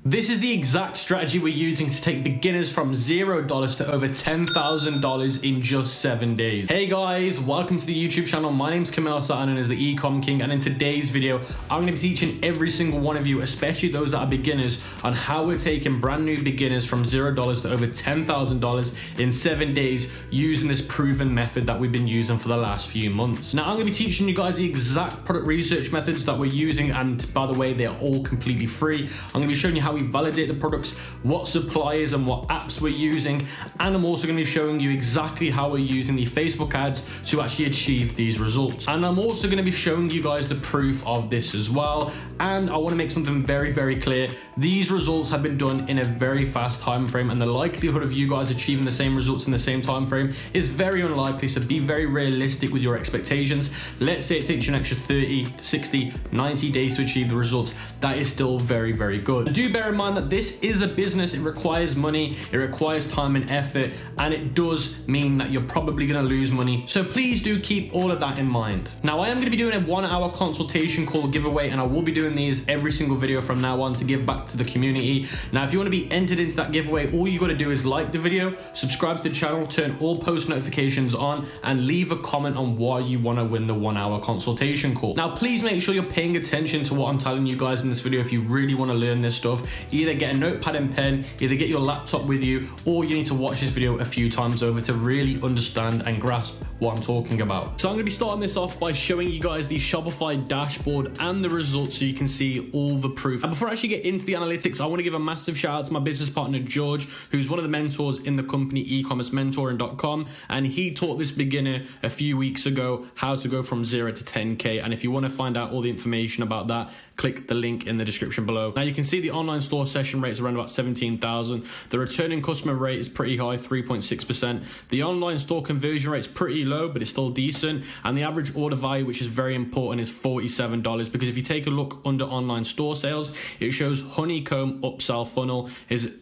This is the exact strategy we're using to take beginners from $0 to over $10,000 in just 7 days. Hey guys, welcome to the YouTube channel. My name's Sebastian and is the ECOM King, and in today's video, I'm going to be teaching every single one of you, especially those that are beginners, on how we're taking brand new beginners from $0 to over $10,000 in 7 days using this proven method that we've been using for the last few months. Now, I'm going to be teaching you guys the exact product research methods that we're using, and by the way, they're all completely free. I'm going to be showing you how we validate the products, what suppliers and what apps we're using, and I'm also going to be showing you exactly how we're using the Facebook ads to actually achieve these results. And I'm also going to be showing you guys the proof of this as well. And I want to make something very, very clear. These results have been done in a very fast time frame, and the likelihood of you guys achieving the same results in the same time frame is very unlikely. So be very realistic with your expectations. Let's say it takes you an extra 30, 60, 90 days to achieve the results. That is still very, very good. Do bear in mind that this is a business. It requires money, it requires time and effort, and it does mean that you're probably going to lose money. So please do keep all of that in mind. Now, I am going to be doing a 1-hour consultation call giveaway, and I will be doing these every single video from now on to give back to the community. Now, if you want to be entered into that giveaway, all you got to do is like the video, subscribe to the channel, turn all post notifications on, and leave a comment on why you want to win the 1-hour consultation call. Now, please make sure you're paying attention to what I'm telling you guys in this video if you really want to learn this stuff. Either get a notepad and pen, either get your laptop with you, or you need to watch this video a few times over to really understand and grasp what I'm talking about. So I'm going to be starting this off by showing you guys the Shopify dashboard and the results so you can see all the proof. And before I actually get into the analytics, I want to give a massive shout out to my business partner Ghiorghiu, who's one of the mentors in the company ecommercementoring.com, and he taught this beginner a few weeks ago how to go from 0 to 10k. And if you want to find out all the information about that, click the link in the description below. Now, you can see the online store session rate is around about 17,000. The returning customer rate is pretty high, 3.6%. The online store conversion rate is pretty low, but it's still decent. And the average order value, which is very important, is $47, because if you take a look under online store sales, it shows honeycomb upsell funnel is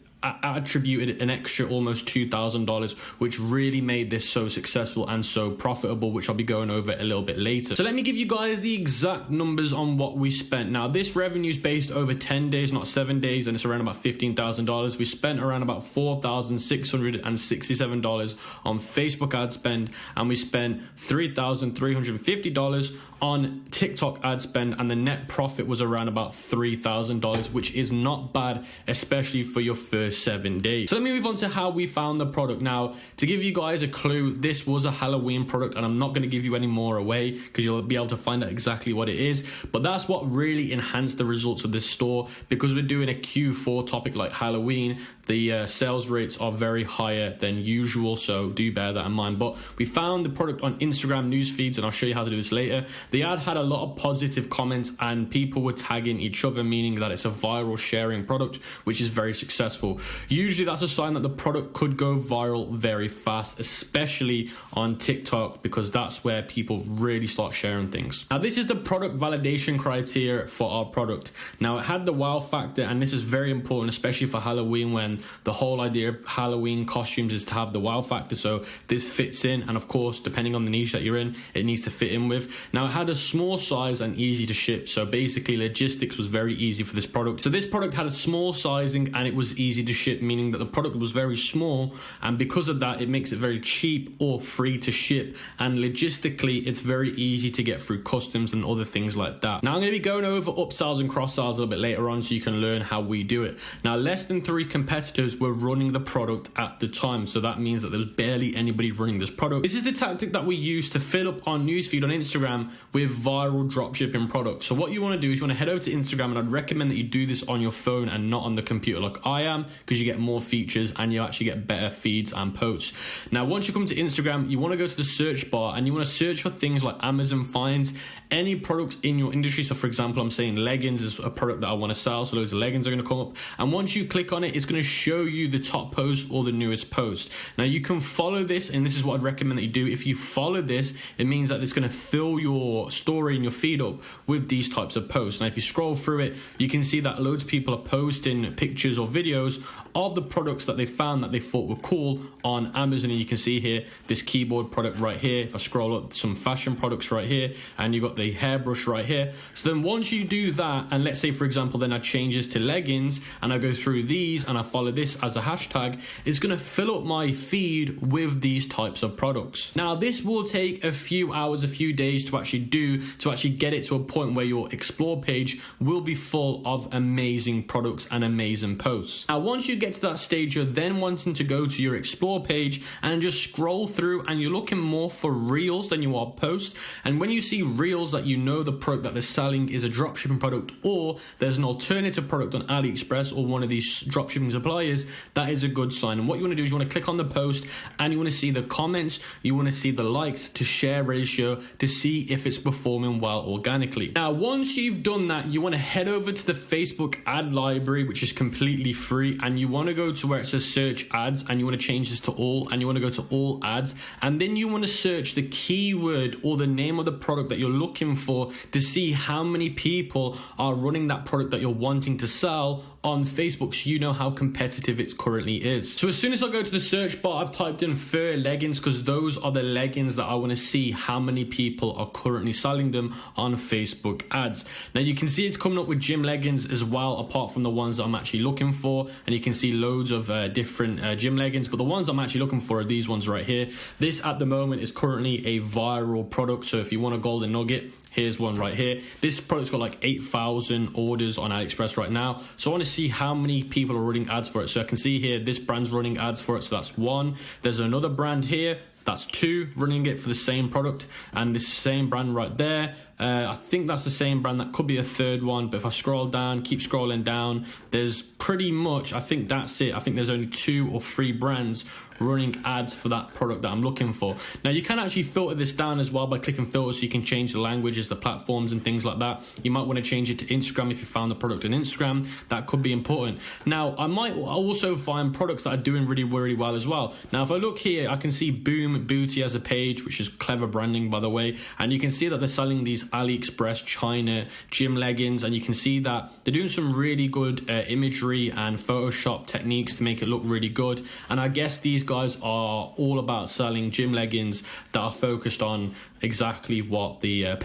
attributed an extra almost $2,000, which really made this so successful and so profitable, which I'll be going over a little bit later. So let me give you guys the exact numbers on what we spent. Now, this revenue is based over 10 days, not 7 days, and it's around about $15,000. We spent around about $4,667 on Facebook ad spend, and we spent $3,350 on TikTok ad spend, and the net profit was around about $3,000, which is not bad, especially for your first 7 days. So let me move on to how we found the product. Now, to give you guys a clue, this was a Halloween product, and I'm not going to give you any more away because you'll be able to find out exactly what it is. But that's what really enhanced the results of this store, because we're doing a Q4 topic like Halloween. The sales rates are very higher than usual, so do bear that in mind. But we found the product on Instagram news feeds, and I'll show you how to do this later. The ad had a lot of positive comments, and people were tagging each other, meaning that it's a viral sharing product, which is very successful. Usually that's a sign that the product could go viral very fast, especially on TikTok, because that's where people really start sharing things. Now, this is the product validation criteria for our product. Now, it had the wow factor, and this is very important, especially for Halloween, when the whole idea of Halloween costumes is to have the wow factor. So this fits in, and of course, depending on the niche that you're in, it needs to fit in with. Now, it had a small size and easy to ship. So basically, logistics was very easy for this product. So this product had a small sizing and it was easy to ship, meaning that the product was very small, and because of that, it makes it very cheap or free to ship, and logistically, it's very easy to get through customs and other things like that. Now, I'm going to be going over upsells and cross-sells a little bit later on so you can learn how we do it. Now, less than 3 competitors were running the product at the time, so that means that there was barely anybody running this product. This is the tactic that we use to fill up our newsfeed on Instagram with viral dropshipping products. So what you want to do is you want to head over to Instagram, and I'd recommend that you do this on your phone and not on the computer like I am, because you get more features and you actually get better feeds and posts. Now, once you come to Instagram, you want to go to the search bar and you want to search for things like Amazon finds, any products in your industry. So for example, I'm saying leggings is a product that I want to sell, so loads of leggings are going to come up, and once you click on it, it's going to show you the top post or the newest post. Now, you can follow this, and this is what I'd recommend that you do. If you follow this, it means that it's going to fill your story and your feed up with these types of posts. Now, if you scroll through it, you can see that loads of people are posting pictures or videos of the products that they found that they thought were cool on Amazon. And you can see here this keyboard product right here. If I scroll up, some fashion products right here, and you got the hairbrush right here. So then once you do that, and let's say for example then I change this to leggings and I go through these and I follow this as a hashtag, it's going to fill up my feed with these types of products. Now this will take a few hours, a few days to actually get it to a point where your explore page will be full of amazing products and amazing posts. Now once you get to that stage, you're then wanting to go to your explore page and just scroll through, and you're looking more for reels than you are posts. And when you see reels that you know the product that they're selling is a dropshipping product, or there's an alternative product on AliExpress or one of these dropshipping suppliers, that is a good sign. And what you want to do is you want to click on the post and you want to see the comments, you want to see the likes to share ratio to see if it's performing well organically. Now once you've done that, you want to head over to the Facebook ad library, which is completely free, and you want to go to where it says search ads, and you want to change this to all, and you want to go to all ads, and then you want to search the keyword or the name of the product that you're looking for to see how many people are running that product that you're wanting to sell on Facebook, so you know how competitive it currently is. So as soon as I go to the search bar, I've typed in fur leggings because those are the leggings that I want to see how many people are currently selling them on Facebook ads. Now you can see it's coming up with gym leggings as well, apart from the ones that I'm actually looking for, and you can see loads of different gym leggings, but the ones I'm actually looking for are these ones right here. This at the moment is currently a viral product, so if you want a golden nugget, here's one right here. This product's got like 8,000 orders on AliExpress right now. So I want to see how many people are running ads for it. So I can see here, this brand's running ads for it. So that's one. There's another brand here. That's two running it for the same product, and this same brand right there. I think that's the same brand. That could be a third one, but if I scroll down, keep scrolling down, there's pretty much, I think that's it. I think there's only 2 or 3 brands running ads for that product that I'm looking for. Now you can actually filter this down as well by clicking filter, so you can change the languages, the platforms and things like that. You might want to change it to Instagram if you found the product on Instagram. That could be important. Now I might also find products that are doing really, really well as well. Now if I look here, I can see Boom Booty as a page, which is clever branding by the way, and you can see that they're selling these AliExpress China gym leggings, and you can see that they're doing some really good imagery and Photoshop techniques to make it look really good. And I guess these guys are all about selling gym leggings that are focused on exactly what the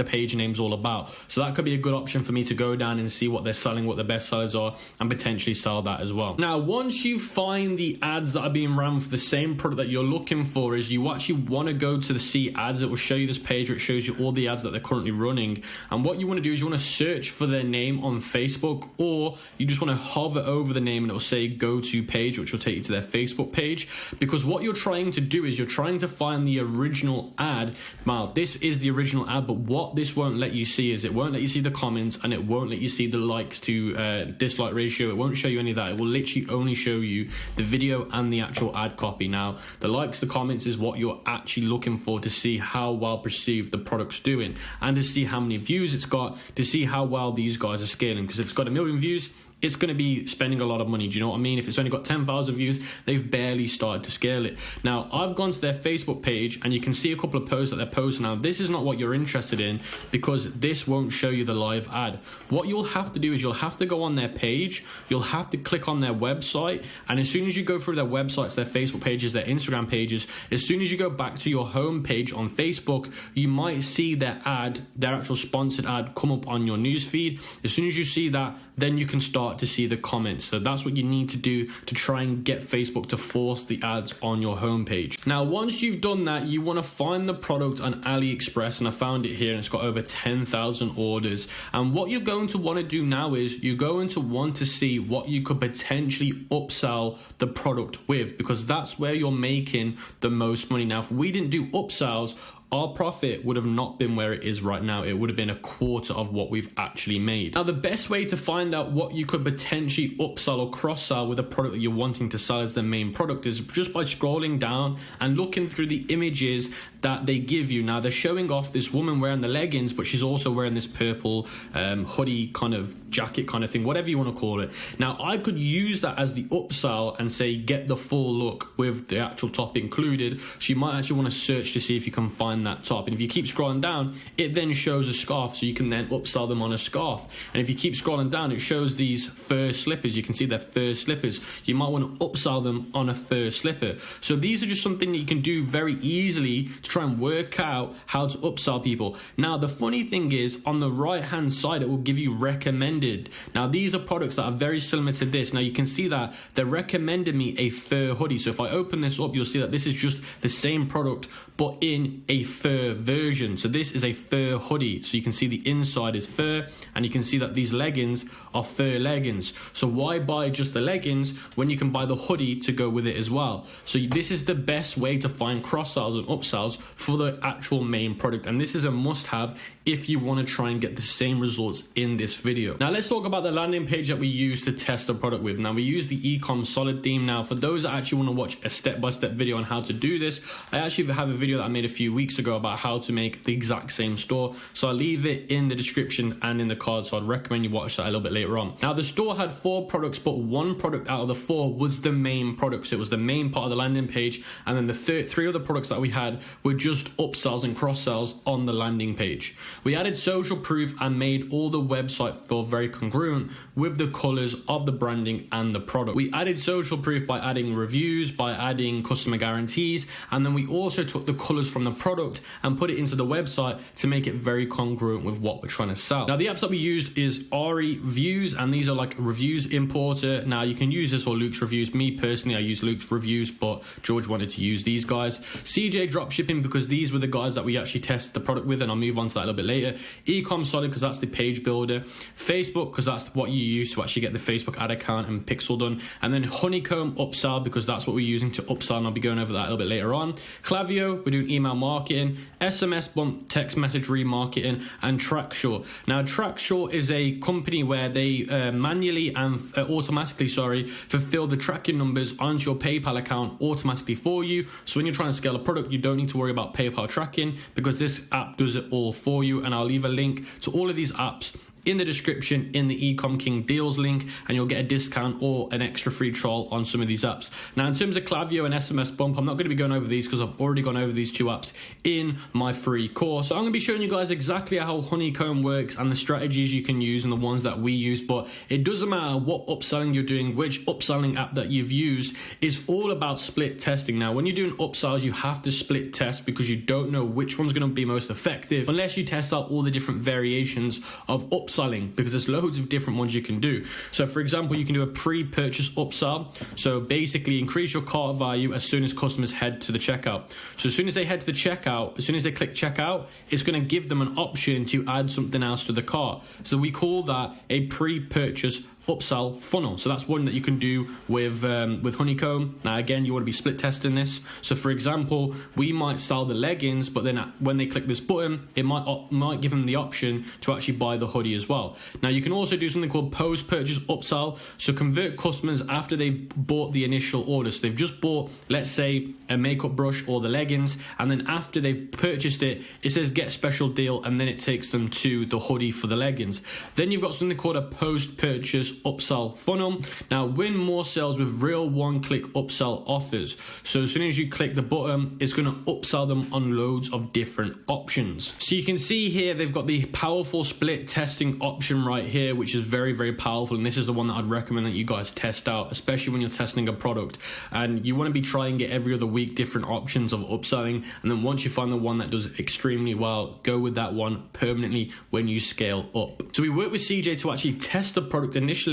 page name's all about. So that could be a good option for me to go down and see what they're selling, what the best sellers are, and potentially sell that as well. Now once you find the ads that are being run for the same product that you're looking for, is you actually want to go to the see ads. It will show you this page where it shows you all the ads that they're currently running, and what you want to do is you want to search for their name on Facebook, or you just want to hover over the name and it will say go to page, which will take you to their Facebook page, because what you're trying to do is you're trying to find the original ad. Now this is the original ad, but what this won't let you see is it won't let you see the comments, and it won't let you see the likes to dislike ratio. It won't show you any of that. It will literally only show you the video and the actual ad copy. Now the likes, the comments is what you're actually looking for to see how well perceived the product's doing, and to see how many views it's got, to see how well these guys are scaling. Because if it's got 1 million views, it's going to be spending a lot of money. Do you know what I mean? If it's only got 10,000 views, they've barely started to scale it. Now, I've gone to their Facebook page and you can see a couple of posts that they're posting. Now, this is not what you're interested in because this won't show you the live ad. What you'll have to do is you'll have to go on their page, you'll have to click on their website, and as soon as you go through their websites, their Facebook pages, their Instagram pages, as soon as you go back to your home page on Facebook, you might see their ad, their actual sponsored ad come up on your newsfeed. As soon as you see that, then you can start to see the comments. So that's what you need to do to try and get Facebook to force the ads on your homepage. Now, once you've done that, you want to find the product on AliExpress, and I found it here and it's got over 10,000 orders. And what you're going to want to do now is you're going to want to see what you could potentially upsell the product with, because that's where you're making the most money. Now, if we didn't do upsells, our profit would have not been where it is right now. It would have been a quarter of what we've actually made. Now, the best way to find out what you could potentially upsell or cross-sell with a product that you're wanting to sell as the main product is just by scrolling down and looking through the images that they give you. Now, they're showing off this woman wearing the leggings, but she's also wearing this purple hoodie kind of jacket kind of thing, whatever you want to call it. Now, I could use that as the upsell and say, get the full look with the actual top included. So you might actually want to search to see if you can find that top. And if you keep scrolling down, it then shows a scarf. So you can then upsell them on a scarf. And if you keep scrolling down, it shows these fur slippers. You can see they're fur slippers. You might want to upsell them on a fur slipper. So these are just something that you can do very easily to try and work out how to upsell people. Now, the funny thing is, on the right hand side, it will give you recommended. Now, these are products that are very similar to this. Now, you can see that they're recommending me a fur hoodie. So if I open this up, you'll see that this is just the same product, but in a fur version. So this is a fur hoodie. So you can see the inside is fur, and you can see that these leggings are fur leggings. So why buy just the leggings when you can buy the hoodie to go with it as well? So this is the best way to find cross sells and upsells for the actual main product. And this is a must have if you want to try and get the same results in this video. Now, let's talk about the landing page that we use to test the product with. Now, we use the ECOM solid theme. Now, for those that actually want to watch a step-by-step video on how to do this, I actually have a video that I made a few weeks ago about how to make the exact same store. So I'll leave it in the description and in the card. So I'd recommend you watch that a little bit later on. Now, the store had 4 products, but 1 product out of the 4 was the main product. So it was the main part of the landing page. And then the 3 other products that we had were just upsells and cross-sells on the landing page. We added social proof and made all the website feel very congruent with the colors of the branding and the product. We added social proof by adding reviews, by adding customer guarantees, and then we also took the colors from the product and put it into the website to make it very congruent with what we're trying to sell. Now, the apps that we used is Ari Views, and these are like reviews importer. Now, you can use this or Luke's Reviews. Me personally, I use Luke's Reviews, but George wanted to use these guys. CJ Dropshipping, because these were the guys that we actually tested the product with, and I'll move on to that a little bit later. ECOM solid, because that's the page builder. Facebook, because that's what you use to actually get the Facebook ad account and pixel done. And then Honeycomb upsell, because that's what we're using to upsell, and I'll be going over that a little bit later on. Clavio, we're doing email marketing. SMS bump, text message remarketing, and Tracksure. Now, Tracksure is a company where they manually and automatically, fulfill the tracking numbers onto your PayPal account automatically for you. So when you're trying to scale a product, you don't need to worry about PayPal tracking, because this app does it all for you. And I'll leave a link to all of these apps in the description in the Ecom King deals link, and you'll get a discount or an extra free trial on some of these apps. Now, in terms of Clavio and SMS Bump, I'm not going to be going over these because I've already gone over these 2 apps in my free course. So I'm going to be showing you guys exactly how Honeycomb works and the strategies you can use and the ones that we use. But it doesn't matter what upselling you're doing, which upselling app that you've used. It's all about split testing. Now, when you're doing upsells, you have to split test, because you don't know which one's going to be most effective unless you test out all the different variations of upselling, because there's loads of different ones you can do. So for example, you can do a pre-purchase upsell. So basically increase your cart value as soon as customers head to the checkout. So as soon as they head to the checkout, as soon as they click checkout, it's going to give them an option to add something else to the cart. So we call that a pre-purchase upsell funnel. So that's one that you can do with Honeycomb. Now, again, you want to be split testing this. So for example, we might sell the leggings, but then when they click this button, it might give them the option to actually buy the hoodie as well. Now, you can also do something called post-purchase upsell. So convert customers after they've bought the initial order. So they've just bought, let's say, a makeup brush or the leggings, and then after they've purchased it, it says get special deal, and then it takes them to the hoodie for the leggings. Then you've got something called a post-purchase upsell funnel. Now, win more sales with real one-click upsell offers. So as soon as you click the button, it's going to upsell them on loads of different options. So you can see here, they've got the powerful split testing option right here, which is very, very powerful. And this is the one that I'd recommend that you guys test out, especially when you're testing a product. And you want to be trying it every other week, different options of upselling. And then once you find the one that does extremely well, go with that one permanently when you scale up. So we worked with CJ to actually test the product initially,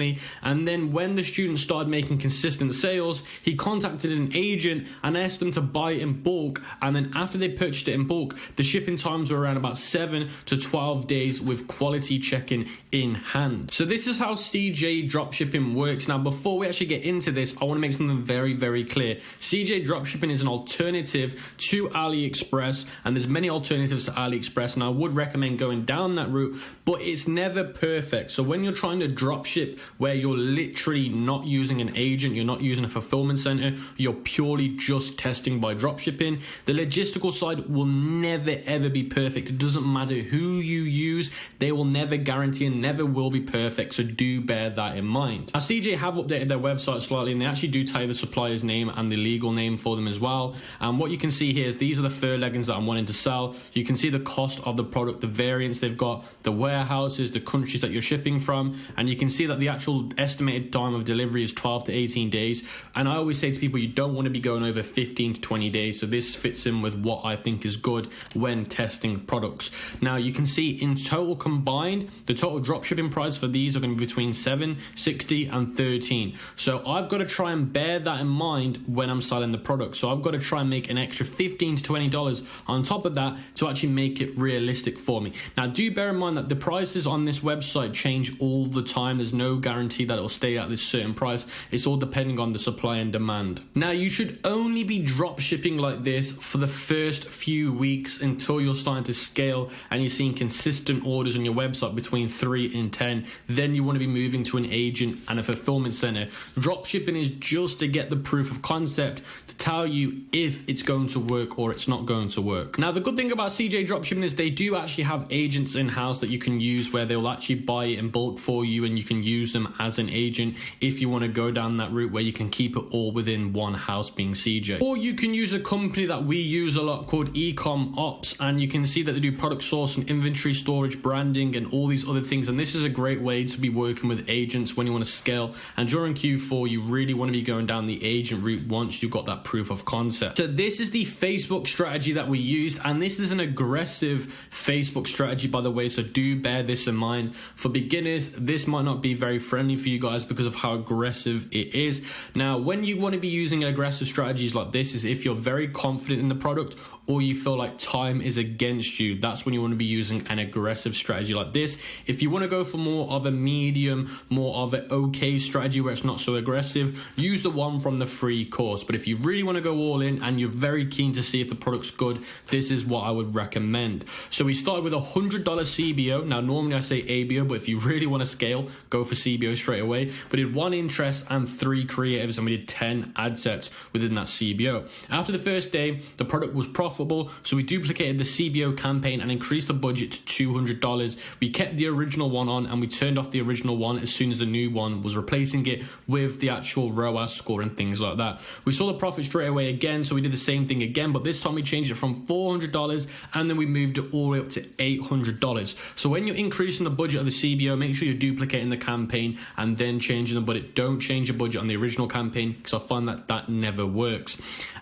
and then when the students started making consistent sales, he contacted an agent and asked them to buy it in bulk. And then after they purchased it in bulk, the shipping times were around about 7 to 12 days with quality checking in hand. So this is how CJ Dropshipping works. Now, before we actually get into this, I want to make something very, very clear. CJ Dropshipping is an alternative to AliExpress, and there's many alternatives to AliExpress, and I would recommend going down that route, but it's never perfect. So when you're trying to dropship where you're literally not using an agent, you're not using a fulfillment center, you're purely just testing by dropshipping. The logistical side will never ever be perfect. It doesn't matter who you use, they will never guarantee and never will be perfect, so do bear that in mind. Now CJ have updated their website slightly, and they actually do tell you the supplier's name and the legal name for them as well. And what you can see here is these are the fur leggings that I'm wanting to sell. You can see the cost of the product, the variants they've got, the warehouses, the countries that you're shipping from, and you can see that the actual estimated time of delivery is 12 to 18 days. And I always say to people, you don't want to be going over 15 to 20 days, so this fits in with what I think is good when testing products. Now you can see in total combined, the total dropshipping price for these are going to be between 7, 60 and 13. So I've got to try and bear that in mind when I'm selling the product. So I've got to try and make an extra $15 to $20 on top of that to actually make it realistic for me. Now do bear in mind that the prices on this website change all the time. There's no guarantee that it'll stay at this certain price. It's all depending on the supply and demand. Now you should only be drop shipping like this for the first few weeks until you're starting to scale and you're seeing consistent orders on your website between 3 and 10. Then you want to be moving to an agent and a fulfillment center. Drop shipping is just to get the proof of concept to tell you if it's going to work or it's not going to work. Now the good thing about CJ Dropshipping is they do actually have agents in-house that you can use where they'll actually buy it in bulk for you, and you can use them as an agent if you want to go down that route where you can keep it all within one house being CJ. Or you can use a company that we use a lot called ECOM Ops, and you can see that they do product source and inventory storage, branding and all these other things, and this is a great way to be working with agents when you want to scale. And during Q4 you really want to be going down the agent route once you've got that proof of concept. So this is the Facebook strategy that we used, and this is an aggressive Facebook strategy, by the way, so do bear this in mind. For beginners, this might not be very friendly for you guys because of how aggressive it is. Now when you want to be using aggressive strategies like this is if you're very confident in the product or you feel like time is against you. That's when you want to be using an aggressive strategy like this. If you want to go for more of a medium, more of an okay strategy where it's not so aggressive, use the one from the free course. But if you really want to go all in and you're very keen to see if the product's good, this is what I would recommend. So we started with $100 CBO. Now normally I say ABO, but if you really want to scale, go for CBO straight away. We did 1 interest and 3 creatives, and we did 10 ad sets within that CBO. After the first day, the product was profitable, so we duplicated the CBO campaign and increased the budget to $200. We kept the original one on and we turned off the original one as soon as the new one was replacing it with the actual ROAS score and things like that. We saw the profit straight away again, so we did the same thing again, but this time we changed it from $400 and then we moved it all the way up to $800. So when you're increasing the budget of the CBO, make sure you're duplicating the campaign and then changing the budget. Don't change your budget on the original campaign because I find that that never works.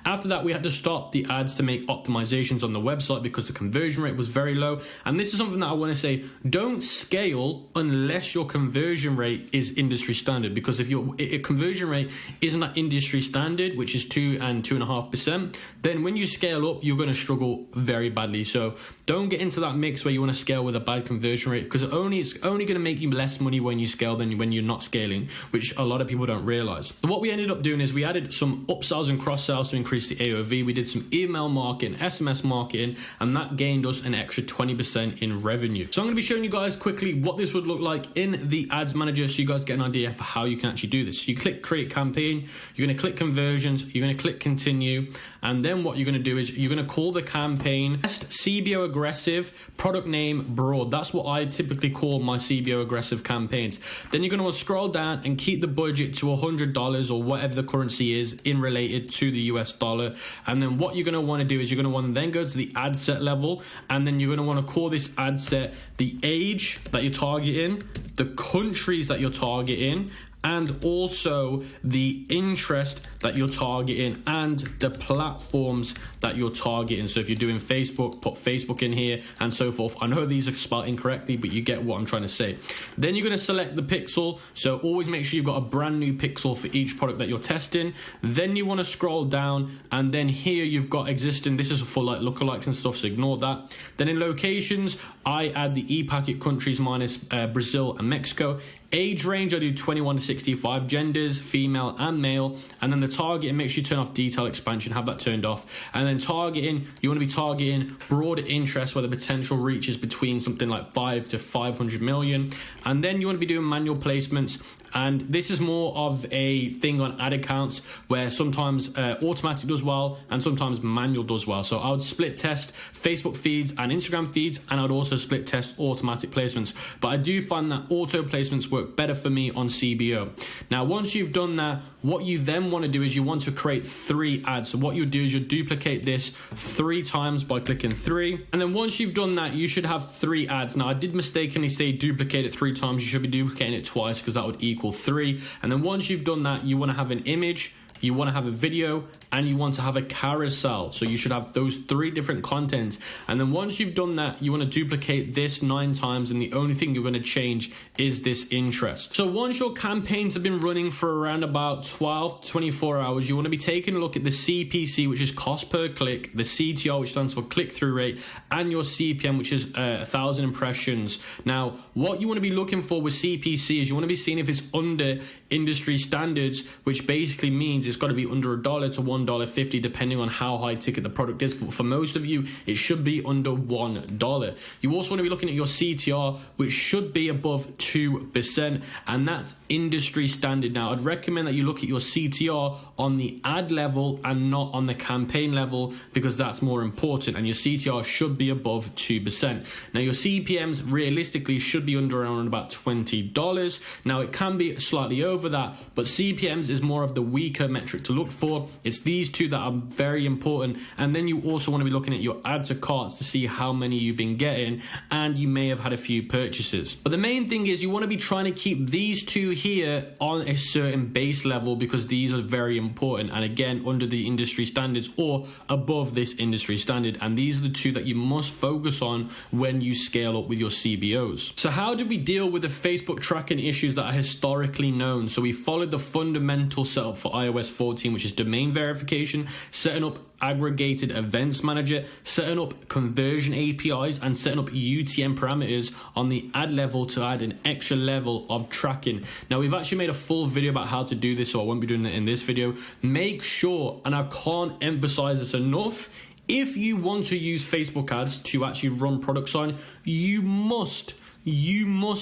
After that, we had to stop the ads to make optimizations on the website because the conversion rate was very low. And this is something that I want to say, don't scale unless your conversion rate is industry standard, because if your conversion rate isn't at industry standard, which is 2 and 2.5%, then when you scale up, you're going to struggle very badly. So don't get into that mix where you want to scale with a bad conversion rate, because it's only going to make you less money when you scale than when you're not scaling, which a lot of people don't realize. So what we ended up doing is we added some upsells and cross sells to increase the AOV. We did some email marketing, SMS marketing, and that gained us an extra 20% in revenue. So I'm going to be showing you guys quickly what this would look like in the ads manager so you guys get an idea for how you can actually do this. So you click create campaign, you're going to click conversions, you're going to click continue, and then what you're going to do is you're going to call the campaign CBO aggressive, product name broad. That's what I typically call my CBO aggressive campaigns. Then you're going to scroll down and keep the budget to $100 or whatever the currency is in related to the US dollar. And then what you're going to want to do is you're going to want to then go to the ad set level, and then you're going to want to call this ad set the age that you're targeting, the countries that you're targeting, and also the interest that you're targeting and the platforms that you're targeting. So if you're doing Facebook, put Facebook in here and so forth. I know these are spelled incorrectly, but you get what I'm trying to say. Then you're going to select the pixel. So always make sure you've got a brand new pixel for each product that you're testing. Then you want to scroll down, and then here you've got existing. This is for like lookalikes and stuff, so ignore that. Then in locations, I add the e-packet countries minus Brazil and Mexico. Age range, I do 21 to 65, genders, female and male. And then the targeting, make sure you turn off detail expansion, have that turned off. And then targeting, you want to be targeting broader interest where the potential reach is between something like 5 to 500 million. And then you want to be doing manual placements And this is more of a thing on ad accounts where sometimes automatic does well and sometimes manual does well. So I would split test Facebook feeds and Instagram feeds, and I'd also split test automatic placements. But I do find that auto placements work better for me on CBO. Now, once you've done that, what you then want to do is you want to create 3 ads. So what you do is you duplicate this 3 times by clicking 3. And then once you've done that, you should have 3 ads. Now, I did mistakenly say duplicate it 3 times. You should be duplicating it twice because that would equal 3. And then once you've done that, you want to have an image, you want to have a video, and you want to have a carousel. So you should have those 3 different contents. And then once you've done that, you want to duplicate this 9 times, and the only thing you're going to change is this interest. So once your campaigns have been running for around about 12 to 24 hours, you want to be taking a look at the CPC, which is cost per click, the CTR, which stands for click-through rate, and your CPM, which is 1,000 impressions. Now, what you want to be looking for with CPC is you want to be seeing if it's under industry standards, which basically means it's got to be under $1 to $1.50, depending on how high ticket the product is. But for most of you, it should be under $1. You also want to be looking at your CTR, which should be above 2%, and that's industry standard. Now, I'd recommend that you look at your CTR on the ad level and not on the campaign level, because that's more important, and your CTR should be above 2%. Now, your CPMs realistically should be under around about $20. Now, it can be slightly over that, but CPMs is more of the weaker metric to look for. It's these 2 that are very important. And then you also want to be looking at your add to carts to see how many you've been getting, and you may have had a few purchases. But the main thing is you want to be trying to keep these 2 here on a certain base level, because these are very important, and again under the industry standards or above this industry standard. And these are the 2 that you must focus on when you scale up with your CBOs. So how did we deal with the Facebook tracking issues that are historically known? So we followed the fundamental setup for iOS 14, which is domain verification, setting up aggregated events manager, setting up conversion APIs, and setting up UTM parameters on the ad level to add an extra level of tracking. Now, we've actually made a full video about how to do this, so I won't be doing it in this video. Make sure, and I can't emphasize this enough, if you want to use Facebook ads to actually run products on, you must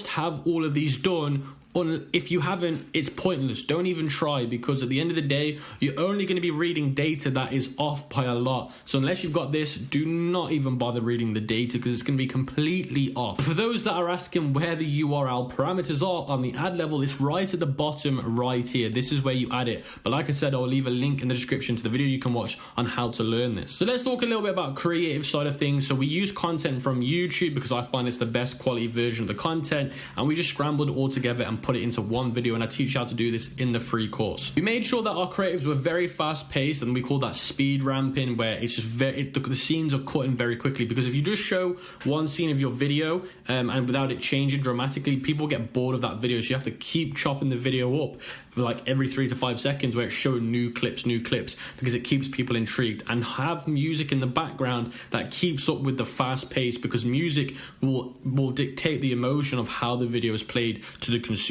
have all of these done. If you haven't, it's pointless. Don't even try, because at the end of the day, you're only going to be reading data that is off by a lot. So unless you've got this, do not even bother reading the data, because it's going to be completely off. For those that are asking where the URL parameters are on the ad level, it's right at the bottom right here. This is where you add it. But like I said, I'll leave a link in the description to the video you can watch on how to learn this. So let's talk a little bit about creative side of things. So we use content from YouTube because I find it's the best quality version of the content, and we just scrambled it all together and put it into one video, and I teach you how to do this in the free course. We made sure that our creatives were very fast paced, and we call that speed ramping, where it's just the scenes are cutting very quickly, because if you just show one scene of your video and without it changing dramatically, people get bored of that video. So you have to keep chopping the video up for like every 3 to 5 seconds, where it's showing new clips, because it keeps people intrigued. And have music in the background that keeps up with the fast pace, because music will dictate the emotion of how the video is played to the consumer.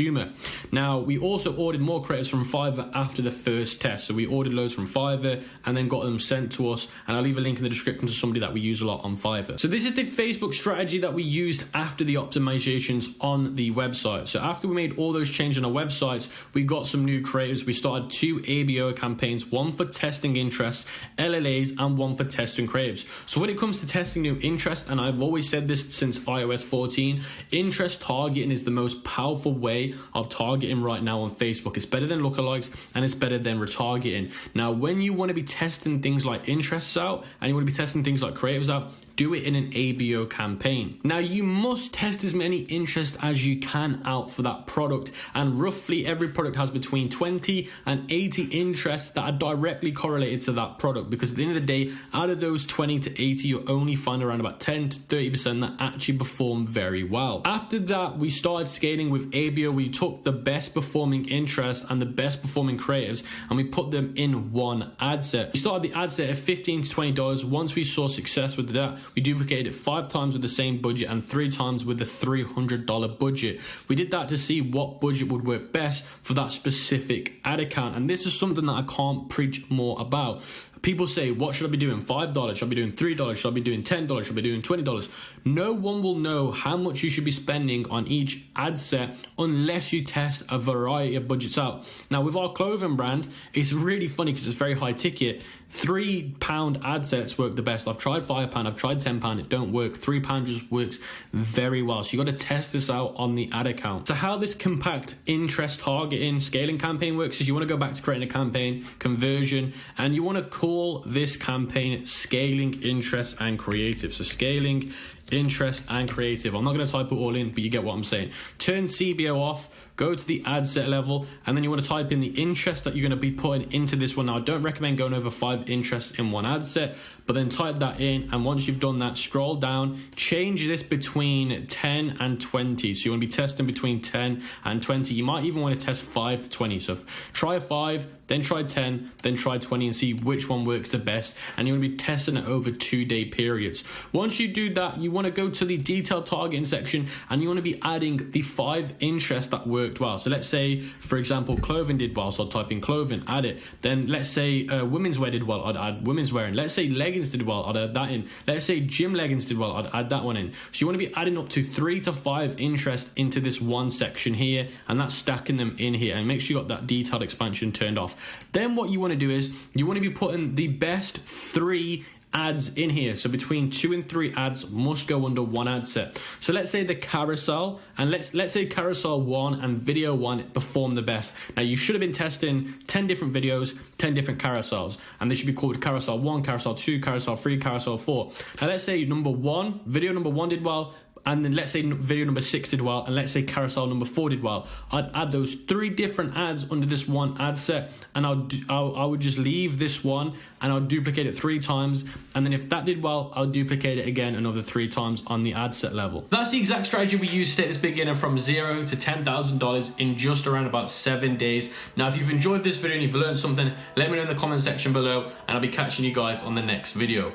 Now, we also ordered more creators from Fiverr after the first test. So we ordered loads from Fiverr and then got them sent to us, and I'll leave a link in the description to somebody that we use a lot on Fiverr. So this is the Facebook strategy that we used after the optimizations on the website. So after we made all those changes on our websites, we got some new creatives. We started 2 ABO campaigns, one for testing interests, LLAs, and one for testing creatives. So when it comes to testing new interest, and I've always said this since iOS 14, interest targeting is the most powerful way of targeting right now on Facebook. It's better than lookalikes, and it's better than retargeting. Now, when you want to be testing things like interests out, and you want to be testing things like creatives out, do it in an ABO campaign. Now, you must test as many interests as you can out for that product, and roughly every product has between 20 and 80 interests that are directly correlated to that product, because at the end of the day, out of those 20 to 80, you'll only find around about 10 to 30% that actually perform very well. After that, we started scaling with ABO. We took the best performing interests and the best performing creatives, and we put them in one ad set. We started the ad set at $15 to $20. Once we saw success with that, we duplicated it 5 times with the same budget and 3 times with the $300 budget. We did that to see what budget would work best for that specific ad account. And this is something that I can't preach more about. People say, what should I be doing? $5? Should I be doing $3? Should I be doing $10? Should I be doing $20? No one will know how much you should be spending on each ad set unless you test a variety of budgets out. Now, with our clothing brand, it's really funny because it's very high ticket. £3 ad sets work the best. I've tried £5, I've tried £10, it don't work. £3 just works very well. So you got to test this out on the ad account. So how this compact interest targeting scaling campaign works is you want to go back to creating a campaign, conversion, and you want to call this campaign scaling interest and creative. So scaling interest and creative. I'm not going to type it all in, but you get what I'm saying. Turn CBO off, go to the ad set level, and then you want to type in the interest that you're going to be putting into this one. Now, I don't recommend going over 5 interests in one ad set, but then type that in, and once you've done that, scroll down, change this between 10 and 20. So you want to be testing between 10 and 20. You might even want to test 5 to 20. So try 5, then try 10, then try 20 and see which one works the best. And you want to be testing it over 2-day periods. Once you do that, you want to go to the detailed targeting section and you want to be adding the 5 interests that worked well. So let's say, for example, clothing did well. So I'll type in clothing, add it. Then let's say women's wear did well, I'd add women's wear in. Let's say leggings did well, I'd add that in. Let's say gym leggings did well, I'd add that one in. So you want to be adding up to 3 to 5 interests into this one section here, and that's stacking them in here, and make sure you got that detailed expansion turned off. Then what you want to do is you want to be putting the best 3 ads in here. So between 2 and 3 ads must go under one ad set. So let's say the carousel, and let's say carousel 1 and video 1 perform the best. Now you should have been testing 10 different videos, 10 different carousels, and they should be called carousel 1, carousel 2, carousel 3, carousel 4. Now let's say video number 1 did well, and then let's say video number 6 did well, and let's say carousel number 4 did well. I'd add those 3 different ads under this one ad set, and I would just leave this one and I'll duplicate it 3 times, and then if that did well, I'll duplicate it again another 3 times on the ad set level. That's the exact strategy we use to take this beginner from $0 to $10,000 in just around about 7 days. Now, if you've enjoyed this video and you've learned something, let me know in the comment section below, and I'll be catching you guys on the next video.